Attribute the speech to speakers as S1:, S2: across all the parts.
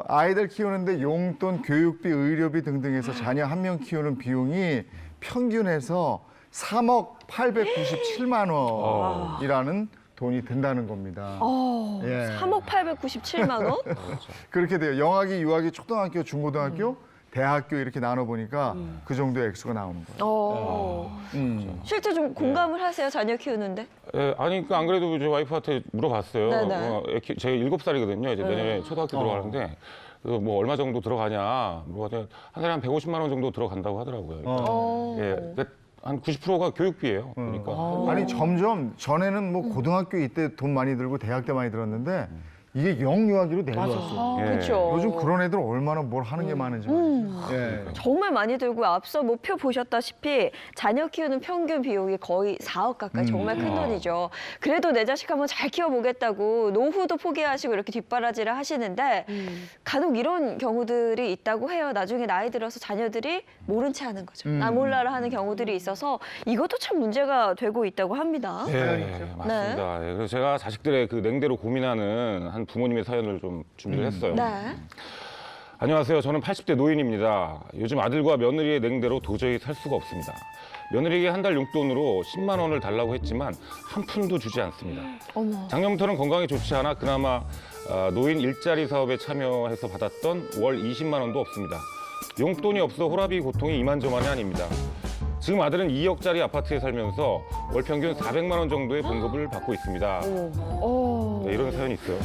S1: 아이들 키우는데 용돈, 교육비, 의료비 등등해서 자녀 한 명 키우는 비용이 평균해서 3억 897만 원이라는 돈이 든다는 겁니다. 예.
S2: 3억 897만 원?
S1: 그렇게 돼요. 영아기, 유아기, 초등학교, 중고등학교, 대학교 이렇게 나눠보니까 그 정도의 액수가 나오는 거예요.
S2: 실제 좀 공감을 하세요, 자녀 키우는데?
S3: 예, 아니, 그안 그래도 제 와이프한테 물어봤어요.
S2: 네네.
S3: 제가 7살이거든요. 이제 내년에 초등학교 들어가는데, 그래서 뭐 얼마 정도 들어가냐. 물어봤더니 한 달에 한 150만 원 정도 들어간다고 하더라고요. 예, 그러니까 한 90%가 교육비예요. 그러니까.
S1: 아니 점점 전에는 뭐 고등학교 이때 돈 많이 들고 대학 때 많이 들었는데 이게 영유아기로 내려왔어요.
S3: 예.
S2: 그렇죠.
S1: 요즘 그런 애들 얼마나 뭘 하는 게 많은지 말이죠. 예.
S2: 정말 많이 들고 앞서 목표 보셨다시피 자녀 키우는 평균 비용이 거의 4억 가까이 정말 큰 돈이죠. 그래도 내 자식 한번 잘 키워보겠다고 노후도 포기하시고 이렇게 뒷바라지를 하시는데 간혹 이런 경우들이 있다고 해요. 나중에 나이 들어서 자녀들이 모른 채 하는 거죠. 나 몰라라 하는 경우들이 있어서 이것도 참 문제가 되고 있다고 합니다.
S3: 예, 맞습니다. 예, 그래서 제가 자식들의 그 냉대로 고민하는 한 부모님의 사연을 좀 준비를 했어요.
S2: 네.
S3: 안녕하세요. 저는 80대 노인입니다. 요즘 아들과 며느리의 냉대로 도저히 살 수가 없습니다. 며느리에게 한 달 용돈으로 10만 원을 달라고 했지만 한 푼도 주지 않습니다. 작년부터는 건강이 좋지 않아 그나마 노인 일자리 사업에 참여해서 받았던 월 20만 원도 없습니다. 용돈이 없어 호라비 고통이 이만저만이 아닙니다. 지금 아들은 2억짜리 아파트에 살면서 월 평균 400만 원 정도의 봉급을 받고 있습니다. 네, 이런 사연이 있어요.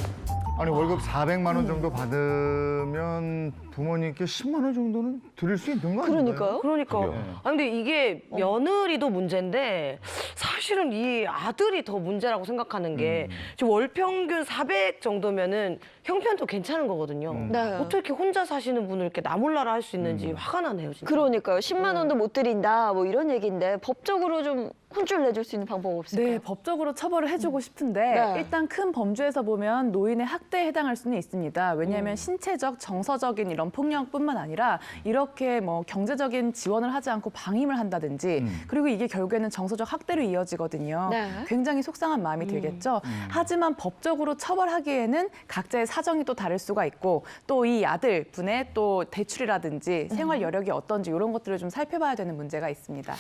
S1: 아니 월급 400만 원 정도 받으면 부모님께 10만 원 정도는 드릴 수 있는 거 아닌가요?
S2: 그러니까요.
S4: 그러니까. 아 근데 이게 며느리도 문제인데 사실은 이 아들이 더 문제라고 생각하는 게 지금 월 평균 400 정도면은 형편도 괜찮은 거거든요.
S2: 네.
S4: 어떻게 혼자 사시는 분을 이렇게 나 몰라라 할 수 있는지 화가 나네요, 진짜.
S2: 그러니까요. 10만 원도 못 드린다 뭐 이런 얘기인데 법적으로 좀 혼쭐 내줄 수 있는 방법 없을까요?
S5: 네, 법적으로 처벌을 해주고 싶은데
S2: 네.
S5: 일단 큰 범주에서 보면 노인의 학대에 해당할 수는 있습니다. 왜냐하면 신체적, 정서적인 이런 폭력뿐만 아니라 이렇게 뭐 경제적인 지원을 하지 않고 방임을 한다든지 그리고 이게 결국에는 정서적 학대로 이어지거든요.
S2: 네.
S5: 굉장히 속상한 마음이 들겠죠. 하지만 법적으로 처벌하기에는 각자의 사정이 또 다를 수가 있고 또 이 아들 분의 또 대출이라든지 생활 여력이 어떤지 이런 것들을 좀 살펴봐야 되는 문제가 있습니다.